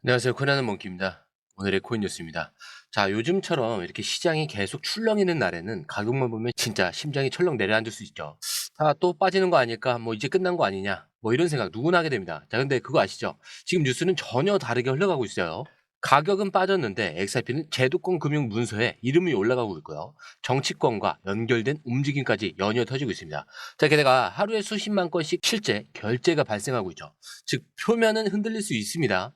안녕하세요. 코난의 몽키입니다. 오늘의 코인 뉴스입니다. 자, 요즘처럼 이렇게 시장이 계속 출렁이는 날에는 가격만 보면 진짜 심장이 철렁 내려앉을 수 있죠. 아, 또 빠지는 거 아닐까? 뭐 이제 끝난 거 아니냐? 뭐 이런 생각 누구나 하게 됩니다. 자, 근데 그거 아시죠? 지금 뉴스는 전혀 다르게 흘러가고 있어요. 가격은 빠졌는데 XRP는 제도권 금융 문서에 이름이 올라가고 있고요. 정치권과 연결된 움직임까지 연이어 터지고 있습니다. 자, 게다가 하루에 수십만 건씩 실제 결제가 발생하고 있죠. 즉, 표면은 흔들릴 수 있습니다.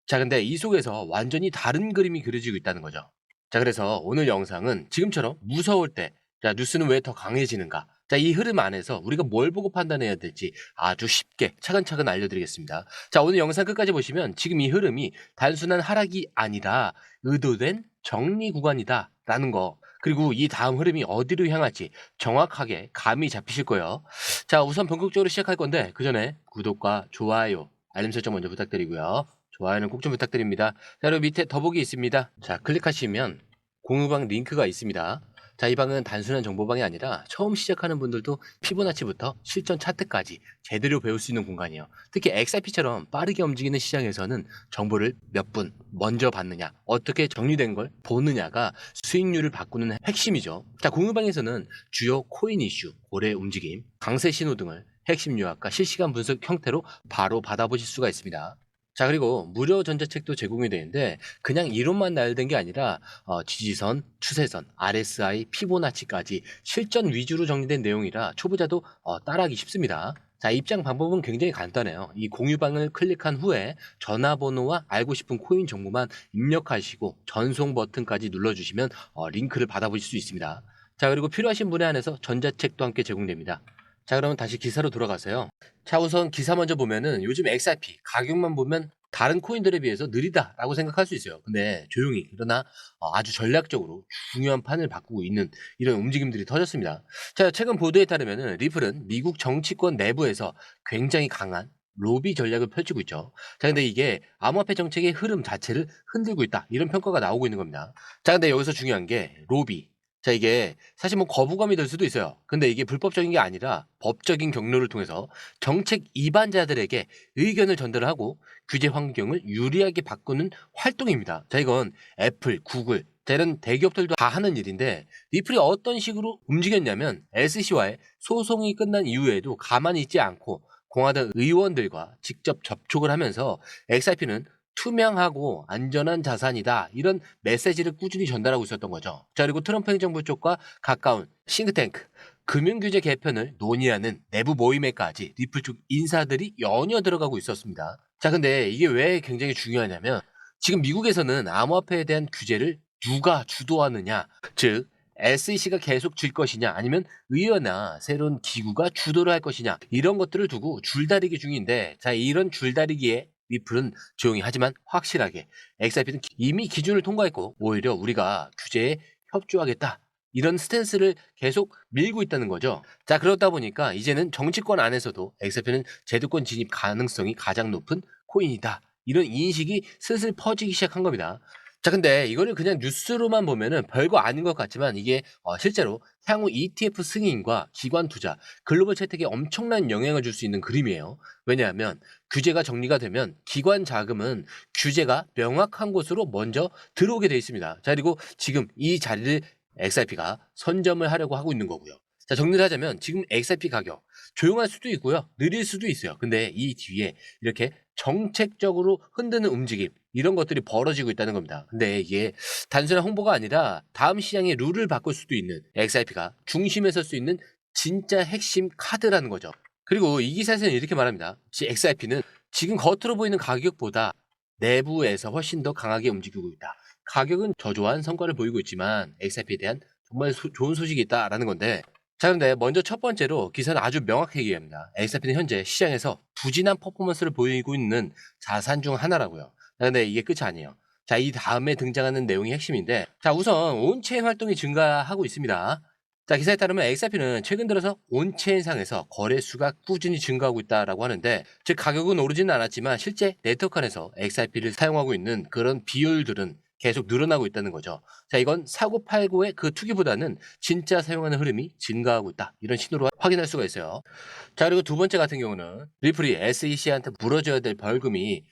자, 근데 이 속에서 완전히 다른 그림이 그려지고 있다는 거죠. 자, 그래서 오늘 영상은 지금처럼 무서울 때, 자, 뉴스는 왜 더 강해지는가? 자, 이 흐름 안에서 우리가 뭘 보고 판단해야 될지 아주 쉽게 차근차근 알려드리겠습니다. 자, 오늘 영상 끝까지 보시면 지금 이 흐름이 단순한 하락이 아니라 의도된 정리 구간이다라는 거, 그리고 이 다음 흐름이 어디로 향할지 정확하게 감이 잡히실 거예요. 자, 우선 본격적으로 시작할 건데 그 전에 구독과 좋아요, 알림 설정 먼저 부탁드리고요. 좋아요는 꼭 좀 부탁드립니다. 자, 그리고 밑에 더보기 있습니다. 자, 클릭하시면 공유방 링크가 있습니다. 자, 이 방은 단순한 정보방이 아니라 처음 시작하는 분들도 피보나치부터 실전 차트까지 제대로 배울 수 있는 공간이에요. 특히 XRP처럼 빠르게 움직이는 시장에서는 정보를 몇 분 먼저 받느냐, 어떻게 정리된 걸 보느냐가 수익률을 바꾸는 핵심이죠. 자, 공유방에서는 주요 코인 이슈, 고래 움직임, 강세 신호 등을 핵심 요약과 실시간 분석 형태로 바로 받아보실 수가 있습니다. 자, 그리고 무료 전자책도 제공이 되는데 그냥 이론만 나열된 게 아니라 지지선, 추세선, RSI, 피보나치까지 실전 위주로 정리된 내용이라 초보자도 따라하기 쉽습니다. 자, 입장 방법은 굉장히 간단해요. 이 공유방을 클릭한 후에 전화번호와 알고 싶은 코인 정보만 입력하시고 전송 버튼까지 눌러주시면 링크를 받아보실 수 있습니다. 자, 그리고 필요하신 분에 한해서 전자책도 함께 제공됩니다. 자, 그러면 다시 기사로 돌아가세요. 자, 우선 기사 먼저 보면은 요즘 XRP 가격만 보면 다른 코인들에 비해서 느리다라고 생각할 수 있어요. 근데 조용히 그러나 아주 전략적으로 중요한 판을 바꾸고 있는 이런 움직임들이 터졌습니다. 자, 최근 보도에 따르면은 리플은 미국 정치권 내부에서 굉장히 강한 로비 전략을 펼치고 있죠. 자, 근데 이게 암호화폐 정책의 흐름 자체를 흔들고 있다, 이런 평가가 나오고 있는 겁니다. 자, 근데 여기서 중요한 게 로비. 자, 이게 사실 뭐 거부감이 들 수도 있어요. 근데 이게 불법적인 게 아니라 법적인 경로를 통해서 정책 이반자들에게 의견을 전달하고 규제 환경을 유리하게 바꾸는 활동입니다. 자, 이건 애플, 구글, 이런 대기업들도 다 하는 일인데 리플이 어떤 식으로 움직였냐면 SEC와의 소송이 끝난 이후에도 가만히 있지 않고 공화당 의원들과 직접 접촉을 하면서 XRP는 투명하고 안전한 자산이다, 이런 메시지를 꾸준히 전달하고 있었던 거죠. 자, 그리고 트럼프 행정부 쪽과 가까운 싱크탱크, 금융규제 개편을 논의하는 내부 모임에까지 리플 쪽 인사들이 연이어 들어가고 있었습니다. 자, 근데 이게 왜 굉장히 중요하냐면 지금 미국에서는 암호화폐에 대한 규제를 누가 주도하느냐, 즉 SEC가 계속 질 것이냐 아니면 의회나 새로운 기구가 주도를 할 것이냐, 이런 것들을 두고 줄다리기 중인데, 자, 이런 줄다리기에 리플은 조용히 하지만 확실하게 XRP는 이미 기준을 통과했고 오히려 우리가 규제에 협조하겠다, 이런 스탠스를 계속 밀고 있다는 거죠. 자, 그러다 보니까 이제는 정치권 안에서도 XRP는 제도권 진입 가능성이 가장 높은 코인이다, 이런 인식이 슬슬 퍼지기 시작한 겁니다. 자, 근데 이거를 그냥 뉴스로만 보면은 별거 아닌 것 같지만 이게 실제로 향후 ETF 승인과 기관 투자, 글로벌 채택에 엄청난 영향을 줄 수 있는 그림이에요. 왜냐하면 규제가 정리가 되면 기관 자금은 규제가 명확한 곳으로 먼저 들어오게 돼 있습니다. 자, 그리고 지금 이 자리를 XRP가 선점을 하려고 하고 있는 거고요. 자, 정리를 하자면 지금 XRP 가격 조용할 수도 있고요, 느릴 수도 있어요. 근데 이 뒤에 이렇게 정책적으로 흔드는 움직임, 이런 것들이 벌어지고 있다는 겁니다. 근데 이게 단순한 홍보가 아니라 다음 시장의 룰을 바꿀 수도 있는, XRP가 중심에 설 수 있는 진짜 핵심 카드라는 거죠. 그리고 이 기사에서는 이렇게 말합니다. XRP는 지금 겉으로 보이는 가격보다 내부에서 훨씬 더 강하게 움직이고 있다. 가격은 저조한 성과를 보이고 있지만 XRP에 대한 정말 좋은 소식이 있다라는 건데, 자, 그런데 먼저 첫 번째로 기사는 아주 명확하게 얘기합니다. XRP는 현재 시장에서 부진한 퍼포먼스를 보이고 있는 자산 중 하나라고요. 자, 근데 이게 끝이 아니에요. 자, 이 다음에 등장하는 내용이 핵심인데, 자, 우선 온체인 활동이 증가하고 있습니다. 자, 기사에 따르면 XRP는 최근 들어서 온체인상에서 거래 수가 꾸준히 증가하고 있다라고 하는데, 즉 가격은 오르지는 않았지만 실제 네트워크 안에서 XRP를 사용하고 있는 그런 비율들은 계속 늘어나고 있다는 거죠. 자, 이건 사고 팔고의 그 투기보다는 진짜 사용하는 흐름이 증가하고 있다, 이런 신호로 확인할 수가 있어요. 자, 그리고 두 번째 같은 경우는 리플이 SEC한테 물어줘야 될 벌금이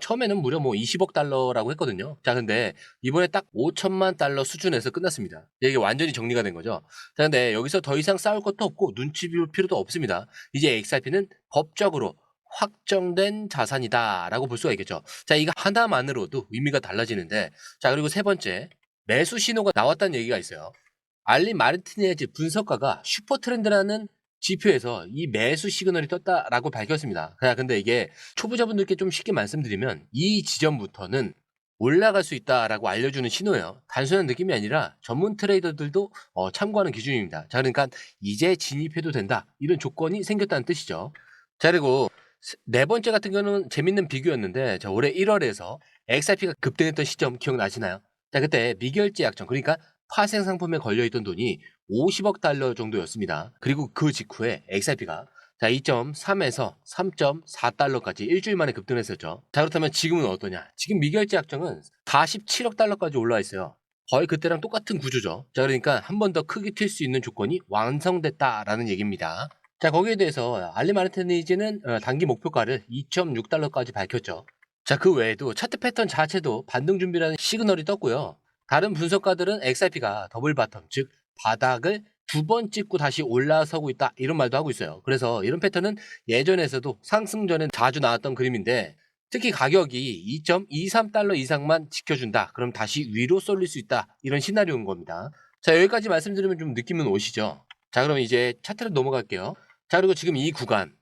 처음에는 무려 뭐 20억 달러라고 했거든요. 자, 근데 이번에 딱 5천만 달러 수준에서 끝났습니다. 이게 완전히 정리가 된 거죠. 자, 근데 여기서 더 이상 싸울 것도 없고 눈치 볼 필요도 없습니다. 이제 XRP는 법적으로 확정된 자산이다라고 볼 수가 있겠죠. 자, 이거 하나만으로도 의미가 달라지는데, 자, 그리고 세 번째, 매수 신호가 나왔다는 얘기가 있어요. 알리 마르티네즈 분석가가 슈퍼트렌드라는 지표에서 이 매수 시그널이 떴다라고 밝혔습니다. 근데 이게 초보자분들께 좀 쉽게 말씀드리면 이 지점부터는 올라갈 수 있다라고 알려주는 신호예요. 단순한 느낌이 아니라 전문 트레이더들도 참고하는 기준입니다. 자, 그러니까 이제 진입해도 된다, 이런 조건이 생겼다는 뜻이죠. 자, 그리고 네 번째 같은 경우는 재밌는 비교였는데, 자, 올해 1월에서 XRP가 급등했던 시점 기억나시나요? 자, 그때 미결제 약정, 그러니까 파생 상품에 걸려있던 돈이 50억 달러 정도였습니다. 그리고 그 직후에 XRP가 자 2.3에서 3.4달러까지 일주일 만에 급등했었죠. 자, 그렇다면 지금은 어떠냐? 지금 미결제 약정은 47억 달러까지 올라와 있어요. 거의 그때랑 똑같은 구조죠. 자, 그러니까 한 번 더 크게 튈 수 있는 조건이 완성됐다라는 얘기입니다. 자, 거기에 대해서 알리 마르티니즈는 단기 목표가를 2.6달러까지 밝혔죠. 자, 그 외에도 차트 패턴 자체도 반등 준비라는 시그널이 떴고요. 다른 분석가들은 XRP가 더블 바텀, 즉 바닥을 두 번 찍고 다시 올라서고 있다, 이런 말도 하고 있어요. 그래서 이런 패턴은 예전에서도 상승전에 자주 나왔던 그림인데, 특히 가격이 2.23달러 이상만 지켜준다, 그럼 다시 위로 쏠릴 수 있다, 이런 시나리오인 겁니다. 자, 여기까지 말씀드리면 좀 느낌은 오시죠? 자, 그럼 이제 차트로 넘어갈게요. 자, 그리고 지금 이 구간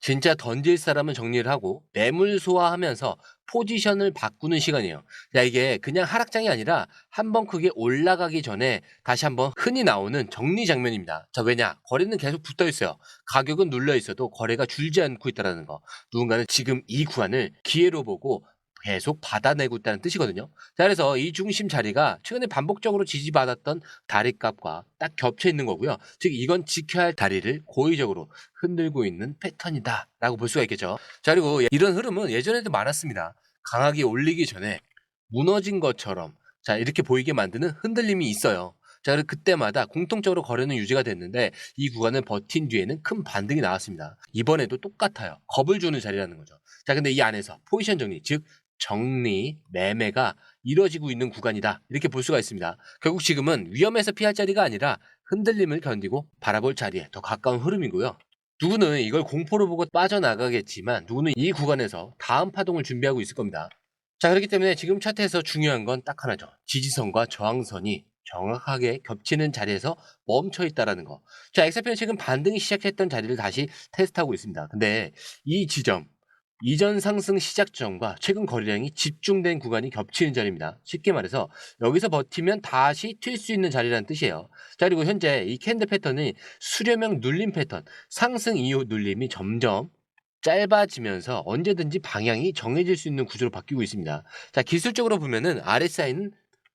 진짜 던질 사람은 정리를 하고 매물 소화하면서 포지션을 바꾸는 시간이에요. 야, 이게 그냥 하락장이 아니라 한번 크게 올라가기 전에 다시 한번 흔히 나오는 정리 장면입니다. 자, 왜냐? 거래는 계속 붙어 있어요. 가격은 눌려 있어도 거래가 줄지 않고 있다는 거. 누군가는 지금 이 구간을 기회로 보고 계속 받아내고 있다는 뜻이거든요. 자, 그래서 이 중심 자리가 최근에 반복적으로 지지받았던 다리값과 딱 겹쳐 있는 거고요. 즉 이건 지켜야 할 다리를 고의적으로 흔들고 있는 패턴이다라고 볼 수가 있겠죠. 자, 그리고 이런 흐름은 예전에도 많았습니다. 강하게 올리기 전에 무너진 것처럼 자 이렇게 보이게 만드는 흔들림이 있어요. 자, 그리고 그때마다 공통적으로 거래는 유지가 됐는데 이 구간을 버틴 뒤에는 큰 반등이 나왔습니다. 이번에도 똑같아요. 겁을 주는 자리라는 거죠. 자, 근데 이 안에서 포지션 정리, 즉 정리, 매매가 이루어지고 있는 구간이다, 이렇게 볼 수가 있습니다. 결국 지금은 위험해서 피할 자리가 아니라 흔들림을 견디고 바라볼 자리에 더 가까운 흐름이고요. 누구는 이걸 공포로 보고 빠져나가겠지만 누구는 이 구간에서 다음 파동을 준비하고 있을 겁니다. 자, 그렇기 때문에 지금 차트에서 중요한 건 딱 하나죠. 지지선과 저항선이 정확하게 겹치는 자리에서 멈춰 있다라는 거. 자, XRP는 지금 반등이 시작했던 자리를 다시 테스트하고 있습니다. 근데 이 지점, 이전 상승 시작 지점과 최근 거래량이 집중된 구간이 겹치는 자리입니다. 쉽게 말해서 여기서 버티면 다시 튈 수 있는 자리라는 뜻이에요. 자, 그리고 현재 이 캔들 패턴이 수렴형 눌림 패턴, 상승 이후 눌림이 점점 짧아지면서 언제든지 방향이 정해질 수 있는 구조로 바뀌고 있습니다. 자, 기술적으로 보면은 RSI는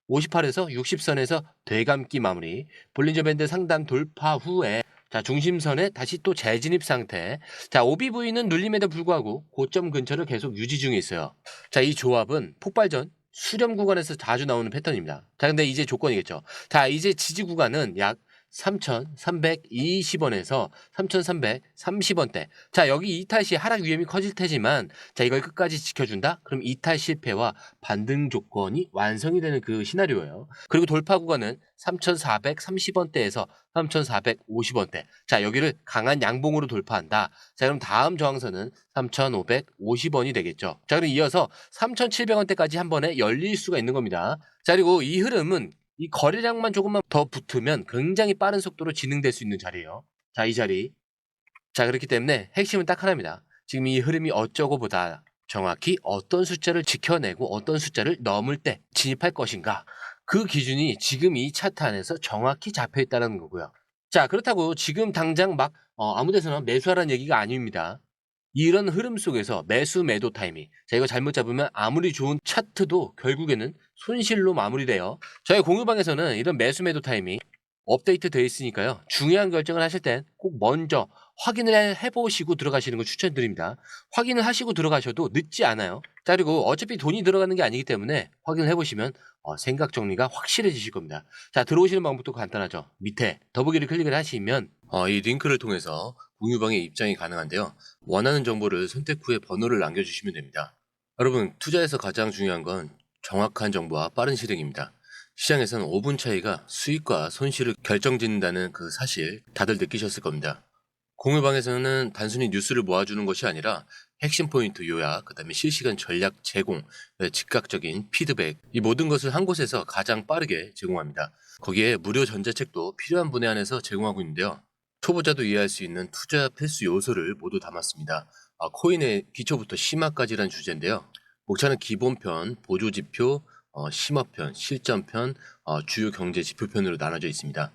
58에서 60선에서 되감기 마무리, 볼린저 밴드 상단 돌파 후에 자 중심선에 다시 또 재진입 상태. 자, OBV는 눌림에도 불구하고 고점 근처를 계속 유지 중에 있어요. 자, 이 조합은 폭발 전 수렴 구간에서 자주 나오는 패턴입니다. 자, 근데 이제 조건이겠죠. 자, 이제 지지 구간은 약 3,320원에서 3,330원대. 자, 여기 이탈 시 하락 위험이 커질 테지만 자, 이걸 끝까지 지켜준다? 그럼 이탈 실패와 반등 조건이 완성이 되는 그 시나리오예요. 그리고 돌파 구간은 3,430원대에서 3,450원대. 자, 여기를 강한 양봉으로 돌파한다. 자, 그럼 다음 저항선은 3,550원이 되겠죠. 자, 그럼 이어서 3,700원대까지 한 번에 열릴 수가 있는 겁니다. 자, 그리고 이 흐름은 이 거래량만 조금만 더 붙으면 굉장히 빠른 속도로 진행될 수 있는 자리예요. 자, 이 자리. 자, 그렇기 때문에 핵심은 딱 하나입니다. 지금 이 흐름이 어쩌고 보다 정확히 어떤 숫자를 지켜내고 어떤 숫자를 넘을 때 진입할 것인가. 그 기준이 지금 이 차트 안에서 정확히 잡혀 있다는 거고요. 자, 그렇다고 지금 당장 막 아무 데서나 매수하라는 얘기가 아닙니다. 이런 흐름 속에서 매수 매도 타이밍. 자, 이거 잘못 잡으면 아무리 좋은 차트도 결국에는 손실로 마무리돼요. 저희 공유방에서는 이런 매수 매도 타이밍 업데이트 되어 있으니까요. 중요한 결정을 하실 땐 꼭 먼저 확인을 해보시고 들어가시는 걸 추천드립니다. 확인을 하시고 들어가셔도 늦지 않아요. 자, 그리고 어차피 돈이 들어가는 게 아니기 때문에 확인을 해보시면 생각 정리가 확실해지실 겁니다. 자, 들어오시는 방법도 간단하죠. 밑에 더보기를 클릭을 하시면 이 링크를 통해서 공유방에 입장이 가능한데요. 원하는 정보를 선택 후에 번호를 남겨주시면 됩니다. 여러분, 투자에서 가장 중요한 건 정확한 정보와 빠른 실행입니다. 시장에서는 5분 차이가 수익과 손실을 결정짓는다는 그 사실 다들 느끼셨을 겁니다. 공유방에서는 단순히 뉴스를 모아주는 것이 아니라 핵심 포인트 요약, 그다음에 실시간 전략 제공, 즉각적인 피드백, 이 모든 것을 한 곳에서 가장 빠르게 제공합니다. 거기에 무료 전자책도 필요한 분에 한해서 제공하고 있는데요. 초보자도 이해할 수 있는 투자 필수 요소를 모두 담았습니다. 코인의 기초부터 심화까지란 주제인데요. 목차는 기본편, 보조지표, 심화편, 실전편, 주요 경제 지표편으로 나눠져 있습니다.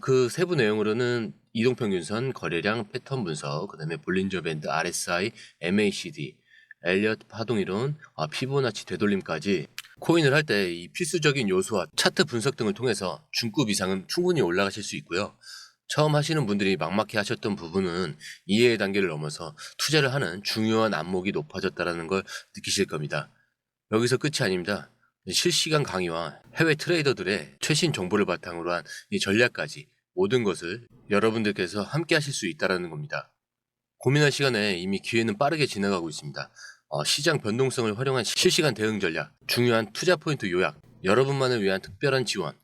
그 세부 내용으로는 이동평균선, 거래량, 패턴 분석, 그다음에 볼린저 밴드, RSI, MACD, 엘리엇 파동이론, 피보나치 되돌림까지 코인을 할 때 이 필수적인 요소와 차트 분석 등을 통해서 중급 이상은 충분히 올라가실 수 있고요. 처음 하시는 분들이 막막해 하셨던 부분은 이해의 단계를 넘어서 투자를 하는 중요한 안목이 높아졌다는 걸 느끼실 겁니다. 여기서 끝이 아닙니다. 실시간 강의와 해외 트레이더들의 최신 정보를 바탕으로 한 이 전략까지 모든 것을 여러분들께서 함께 하실 수 있다는 겁니다. 고민할 시간에 이미 기회는 빠르게 지나가고 있습니다. 시장 변동성을 활용한 실시간 대응 전략, 중요한 투자 포인트 요약, 여러분만을 위한 특별한 지원.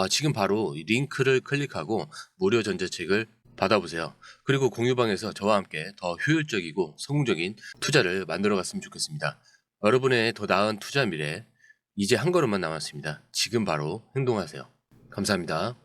지금 바로 이 링크를 클릭하고 무료 전자책을 받아보세요. 그리고 공유방에서 저와 함께 더 효율적이고 성공적인 투자를 만들어 갔으면 좋겠습니다. 여러분의 더 나은 투자 미래, 이제 한 걸음만 남았습니다. 지금 바로 행동하세요. 감사합니다.